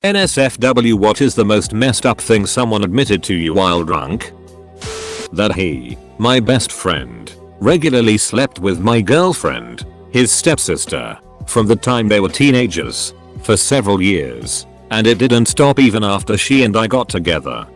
NSFW, what is the most messed up thing someone admitted to you while drunk? That he, my best friend, regularly slept with my girlfriend, his stepsister, from the time they were teenagers, for several years, and it didn't stop even after she and I got together.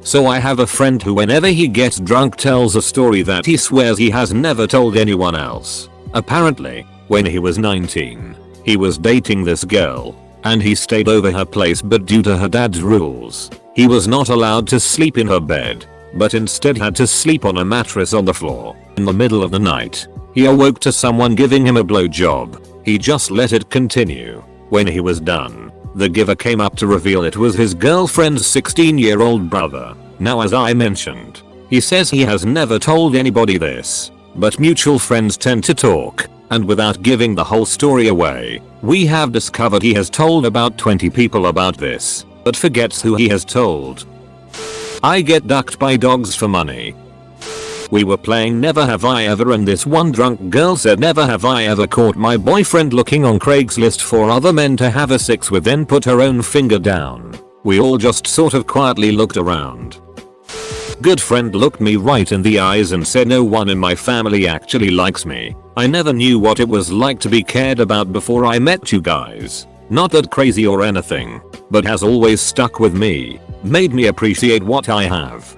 So I have a friend who whenever he gets drunk tells a story that he swears he has never told anyone else. Apparently, when he was 19, he was dating this girl, and he stayed over her place, but due to her dad's rules, he was not allowed to sleep in her bed, but instead had to sleep on a mattress on the floor. In the middle of the night, he awoke to someone giving him a blowjob. He just let it continue. When he was done, the giver came up to reveal it was his girlfriend's 16-year-old brother. Now, as I mentioned, he says he has never told anybody this, but mutual friends tend to talk, and without giving the whole story away, we have discovered he has told about 20 people about this, but forgets who he has told. I get ducked by dogs for money. We were playing Never Have I Ever, and this one drunk girl said, "Never have I ever caught my boyfriend looking on Craigslist for other men to have a sex with," then put her own finger down. We all just sort of quietly looked around. Good friend looked me right in the eyes and said, "No one in my family actually likes me. I never knew what it was like to be cared about before I met you guys. Not that crazy or anything, but has always stuck with me. Made me appreciate what I have."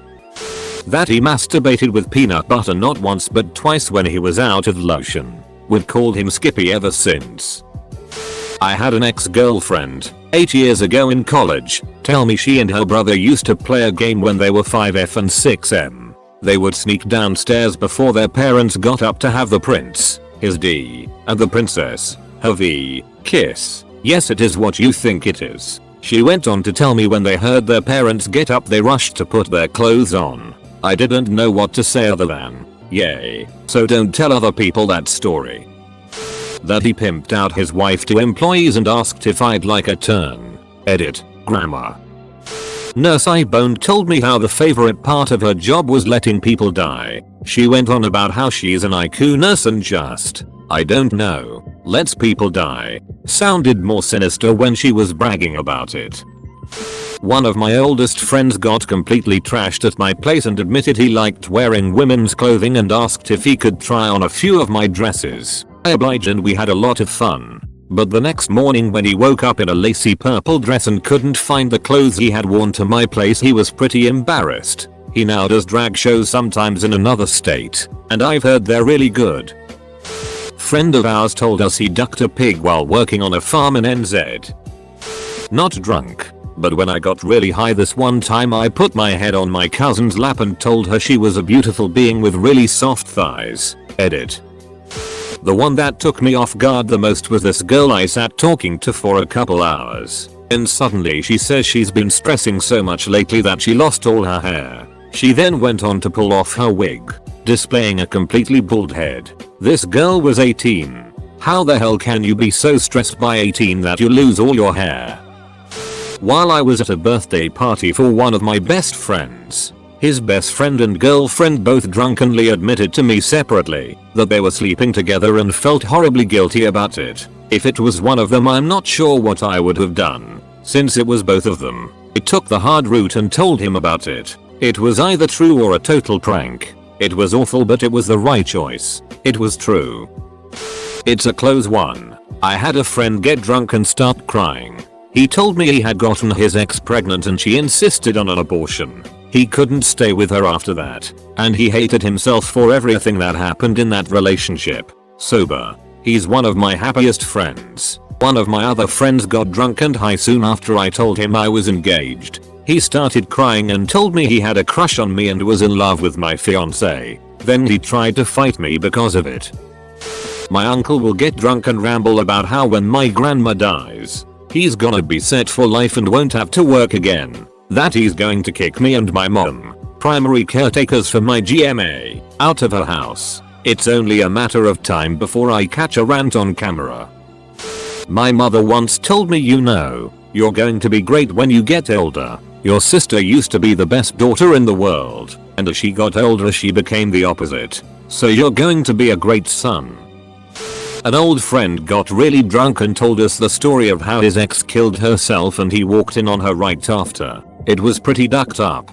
That he masturbated with peanut butter not once but twice when he was out of lotion. We've called him Skippy ever since. I had an ex-girlfriend, 8 years ago in college, tell me she and her brother used to play a game when they were 5F and 6M. They would sneak downstairs before their parents got up to have the prince, his D, and the princess, her V, kiss. Yes, it is what you think it is. She went on to tell me when they heard their parents get up they rushed to put their clothes on. I didn't know what to say other than, yay. So don't tell other people that story. That he pimped out his wife to employees and asked if I'd like a turn. Edit, grammar. Nurse I boned told me how the favorite part of her job was letting people die. She went on about how she's an IQ nurse and just, I don't know, lets people die. Sounded more sinister when she was bragging about it. One of my oldest friends got completely trashed at my place and admitted he liked wearing women's clothing and asked if he could try on a few of my dresses. I obliged and we had a lot of fun. But the next morning when he woke up in a lacy purple dress and couldn't find the clothes he had worn to my place, he was pretty embarrassed. He now does drag shows sometimes in another state, and I've heard they're really good. Friend of ours told us he ducked a pig while working on a farm in NZ. Not drunk, but when I got really high this one time I put my head on my cousin's lap and told her she was a beautiful being with really soft thighs. Edit. The one that took me off guard the most was this girl I sat talking to for a couple hours, and suddenly she says she's been stressing so much lately that she lost all her hair. She then went on to pull off her wig, displaying a completely bald head. This girl was 18. How the hell can you be so stressed by 18 that you lose all your hair? While I was at a birthday party for one of my best friends, his best friend and girlfriend both drunkenly admitted to me separately that they were sleeping together and felt horribly guilty about it. If it was one of them, I'm not sure what I would have done. Since it was both of them, I took the hard route and told him about it. It was either true or a total prank. It was awful, but it was the right choice. It was true. It's a close one. I had a friend get drunk and start crying. He told me he had gotten his ex pregnant and she insisted on an abortion. He couldn't stay with her after that, and he hated himself for everything that happened in that relationship. Sober, he's one of my happiest friends. One of my other friends got drunk and high soon after I told him I was engaged. He started crying and told me he had a crush on me and was in love with my fiance. Then he tried to fight me because of it. My uncle will get drunk and ramble about how when my grandma dies, he's gonna be set for life and won't have to work again. That he's going to kick me and my mom, primary caretakers for my GMA, out of her house. It's only a matter of time before I catch a rant on camera. My mother once told me, you know, you're going to be great when you get older. Your sister used to be the best daughter in the world, and as she got older she became the opposite. So you're going to be a great son. An old friend got really drunk and told us the story of how his ex killed herself and he walked in on her right after. It was pretty ducked up.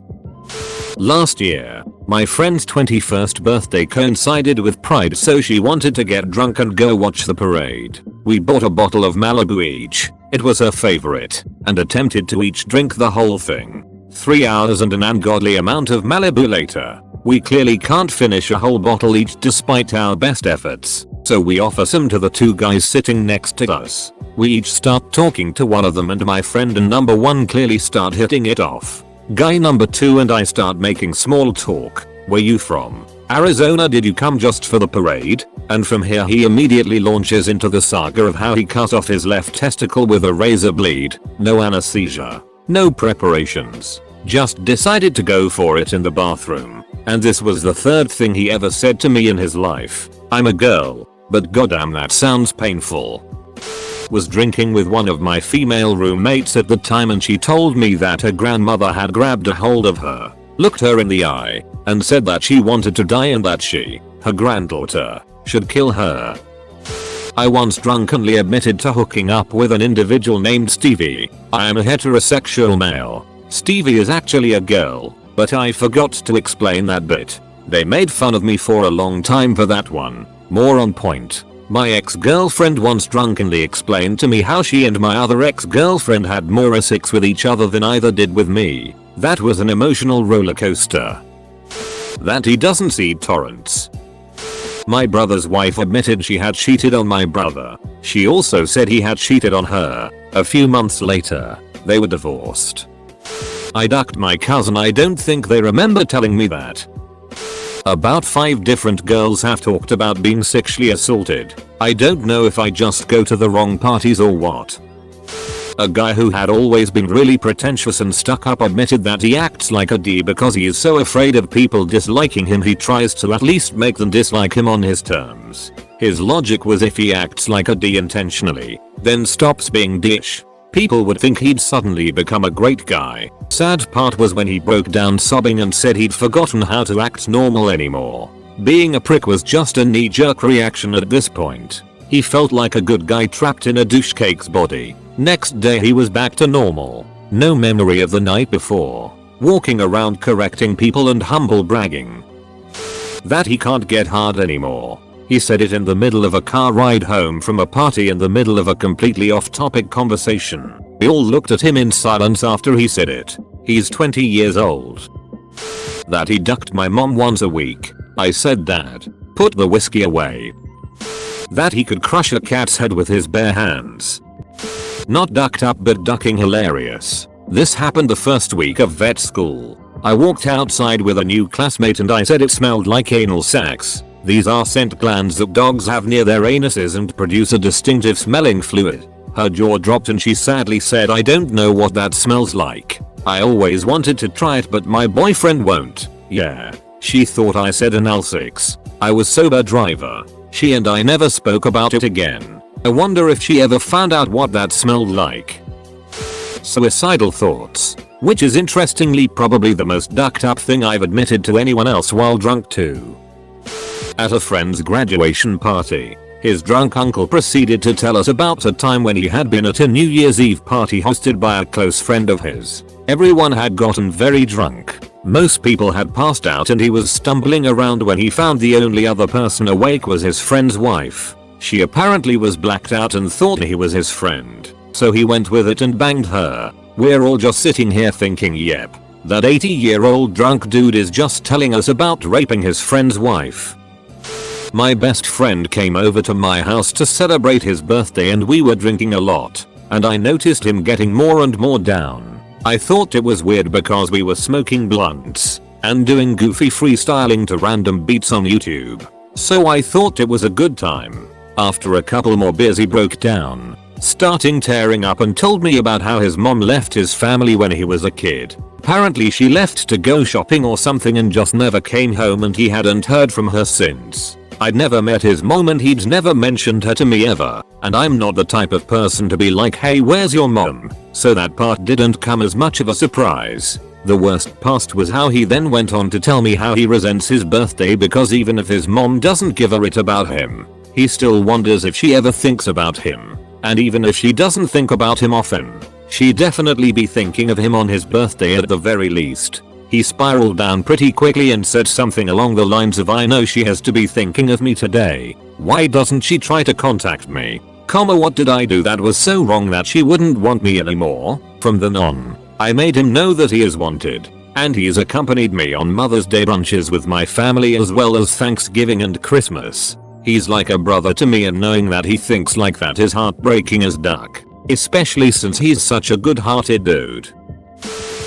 Last year, my friend's 21st birthday coincided with Pride, so she wanted to get drunk and go watch the parade. We bought a bottle of Malibu each. It was her favorite, and attempted to each drink the whole thing. 3 hours and an ungodly amount of Malibu later, we clearly can't finish a whole bottle each despite our best efforts. So we offer some to the two guys sitting next to us. We each start talking to one of them and my friend and number 1 clearly start hitting it off. Guy number 2 and I start making small talk. Where you from? Arizona. Did you come just for the parade? And from here he immediately launches into the saga of how he cut off his left testicle with a razor blade. No anesthesia. No preparations. Just decided to go for it in the bathroom. And this was the 3rd thing he ever said to me in his life. I'm a girl, but goddamn that sounds painful. Was drinking with one of my female roommates at the time and she told me that her grandmother had grabbed a hold of her, looked her in the eye, and said that she wanted to die and that she, her granddaughter, should kill her. I once drunkenly admitted to hooking up with an individual named Stevie. I am a heterosexual male. Stevie is actually a girl, but I forgot to explain that bit. They made fun of me for a long time for that one. More on point. My ex-girlfriend once drunkenly explained to me how she and my other ex-girlfriend had more sex with each other than either did with me. That was an emotional roller coaster. That he doesn't see torrents. My brother's wife admitted she had cheated on my brother. She also said he had cheated on her. A few months later, they were divorced. I ducked my cousin. I don't think they remember telling me that. About 5 different girls have talked about being sexually assaulted. I don't know if I just go to the wrong parties or what. A guy who had always been really pretentious and stuck up admitted that he acts like a D because he is so afraid of people disliking him he tries to at least make them dislike him on his terms. His logic was if he acts like a D intentionally, then stops being D-ish, people would think he'd suddenly become a great guy. Sad part was when he broke down sobbing and said he'd forgotten how to act normal anymore. Being a prick was just a knee-jerk reaction at this point. He felt like a good guy trapped in a douche cake's body. Next day he was back to normal. No memory of the night before. Walking around correcting people and humble bragging that he can't get hard anymore. He said it in the middle of a car ride home from a party in the middle of a completely off-topic conversation. We all looked at him in silence after he said it. He's 20 years old. That he ducked my mom once a week. I said, Dad, put the whiskey away. That he could crush a cat's head with his bare hands. Not ducked up but ducking hilarious. This happened the first week of vet school. I walked outside with a new classmate and I said it smelled like anal sacs. These are scent glands that dogs have near their anuses and produce a distinctive smelling fluid. Her jaw dropped and she sadly said, I don't know what that smells like. I always wanted to try it but my boyfriend won't. Yeah. She thought I said anal sex. I was sober driver. She and I never spoke about it again. I wonder if she ever found out what that smelled like. Suicidal thoughts. Which is interestingly probably the most ducked up thing I've admitted to anyone else while drunk too. At a friend's graduation party, his drunk uncle proceeded to tell us about a time when he had been at a New Year's Eve party hosted by a close friend of his. Everyone had gotten very drunk. Most people had passed out and he was stumbling around when he found the only other person awake was his friend's wife. She apparently was blacked out and thought he was his friend, so he went with it and banged her. We're all just sitting here thinking, yep, that 80-year-old drunk dude is just telling us about raping his friend's wife. My best friend came over to my house to celebrate his birthday and we were drinking a lot, and I noticed him getting more and more down. I thought it was weird because we were smoking blunts and doing goofy freestyling to random beats on YouTube, so I thought it was a good time. After a couple more beers he broke down, starting tearing up and told me about how his mom left his family when he was a kid. Apparently she left to go shopping or something and just never came home and he hadn't heard from her since. I'd never met his mom and he'd never mentioned her to me ever, and I'm not the type of person to be like, hey, where's your mom? So that part didn't come as much of a surprise. The worst part was how he then went on to tell me how he resents his birthday because even if his mom doesn't give a shit about him, He still wonders if she ever thinks about him. And even if she doesn't think about him often, she'd definitely be thinking of him on his birthday at the very least. He spiraled down pretty quickly and said something along the lines of, I know she has to be thinking of me today. Why doesn't she try to contact me? What did I do that was so wrong that she wouldn't want me anymore? From then on, I made him know that he is wanted. And he's accompanied me on Mother's Day brunches with my family as well as Thanksgiving and Christmas. He's like a brother to me, and knowing that he thinks like that is heartbreaking as duck. Especially since he's such a good-hearted dude.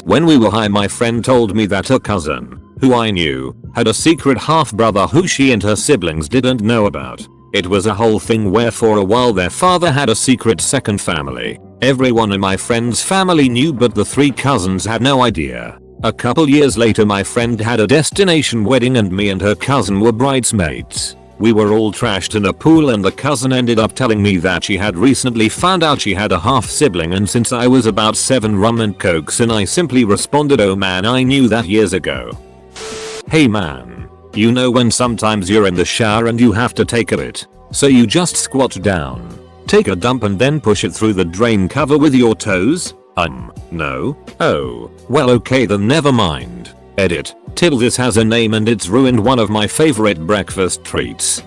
When we were high, my friend told me that her cousin, who I knew, had a secret half-brother who she and her siblings didn't know about. It was a whole thing where for a while their father had a secret second family. Everyone in my friend's family knew, but the 3 cousins had no idea. A couple years later, my friend had a destination wedding and me and her cousin were bridesmaids. We were all trashed in a pool and the cousin ended up telling me that she had recently found out she had a half sibling, and since I was about 7 rum and cokes and I simply responded, oh man, I knew that years ago. Hey man, you know when sometimes you're in the shower and you have to take a bit, so you just squat down, take a dump and then push it through the drain cover with your toes? No? Oh, well okay then never mind. Edit. Till this has a name and it's ruined one of my favorite breakfast treats.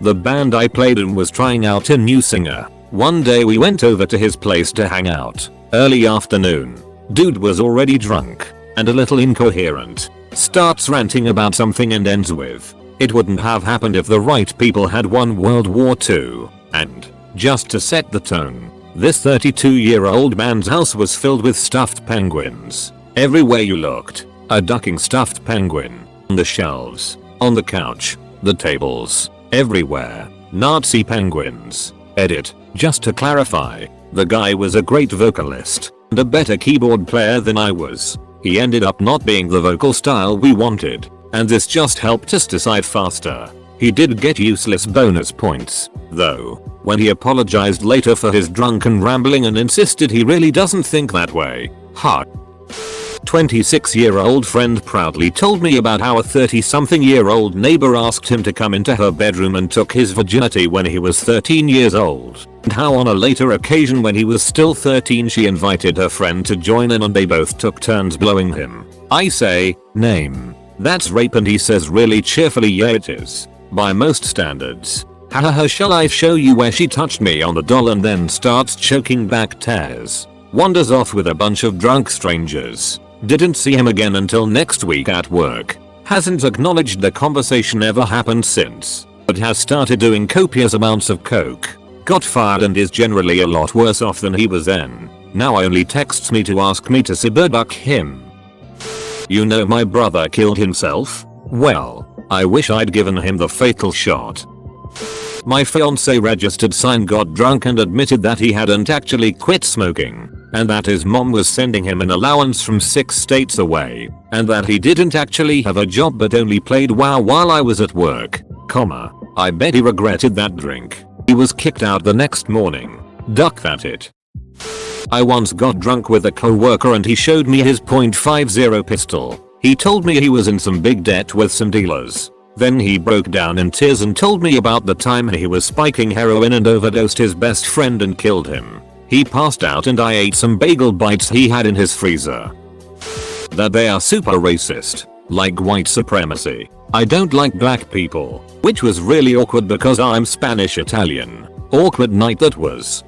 The band I played in was trying out a new singer. One day we went over to his place to hang out. Early afternoon. Dude was already drunk and a little incoherent. Starts ranting about something and ends with, it wouldn't have happened if the right people had won World War II. And, just to set the tone, this 32-year-old man's house was filled with stuffed penguins. Everywhere you looked, a ducking stuffed penguin. On the shelves, on the couch, the tables, everywhere. Nazi penguins. Edit. Just to clarify, the guy was a great vocalist and a better keyboard player than I was. He ended up not being the vocal style we wanted, and this just helped us decide faster. He did get useless bonus points, though, when he apologized later for his drunken rambling and insisted he really doesn't think that way. Ha. 26-year-old friend proudly told me about how a 30-something-year-old neighbor asked him to come into her bedroom and took his virginity when he was 13 years old, and how on a later occasion when he was still 13 she invited her friend to join in and they both took turns blowing him. I say, name. That's rape, and he says really cheerfully, yeah it is. By most standards. Hahaha, shall I show you where she touched me on the doll, and then starts choking back tears. Wanders off with a bunch of drunk strangers. Didn't see him again until next week at work. Hasn't acknowledged the conversation ever happened since, but has started doing copious amounts of coke. Got fired and is generally a lot worse off than he was then. Now only texts me to ask me to cyberbuck him. You know my brother killed himself? Well, I wish I'd given him the fatal shot. My fiance registered sign got drunk and admitted that he hadn't actually quit smoking, and that his mom was sending him an allowance from 6 states away, and that he didn't actually have a job but only played WoW while I was at work, I bet he regretted that drink. He was kicked out the next morning. Duck that it. I once got drunk with a coworker and he showed me his .50 pistol. He told me he was in some big debt with some dealers. Then he broke down in tears and told me about the time he was spiking heroin and overdosed his best friend and killed him. He passed out and I ate some bagel bites he had in his freezer. That they are super racist. Like white supremacy. I don't like black people. Which was really awkward because I'm Spanish Italian. Awkward night that was.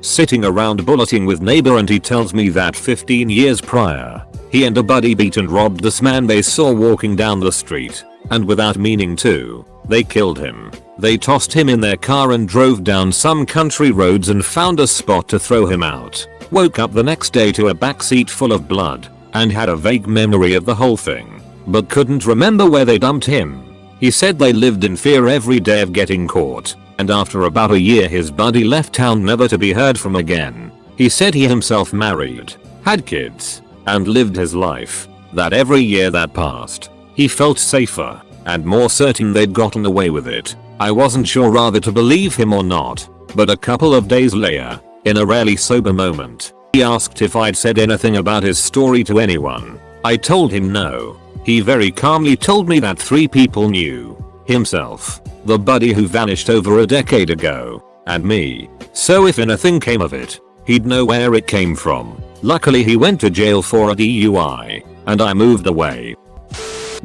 Sitting around bulleting with neighbor and he tells me that 15 years prior, he and a buddy beat and robbed this man they saw walking down the street. And without meaning to, they killed him. They tossed him in their car and drove down some country roads and found a spot to throw him out. Woke up the next day to a backseat full of blood and had a vague memory of the whole thing, but couldn't remember where they dumped him. He said they lived in fear every day of getting caught, and after about a year his buddy left town never to be heard from again. He said he himself married, had kids, and lived his life. That every year that passed, he felt safer and more certain they'd gotten away with it. I wasn't sure whether to believe him or not, but a couple of days later, in a rarely sober moment, he asked if I'd said anything about his story to anyone. I told him no. He very calmly told me that 3 people knew: himself, The buddy who vanished over a decade ago. And me. So if anything came of it, he'd know where it came from. Luckily he went to jail for a DUI. And I moved away.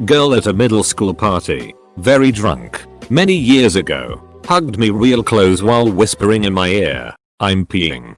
Girl at a middle school party. Very drunk. Many years ago. Hugged me real close while whispering in my ear, "I'm peeing."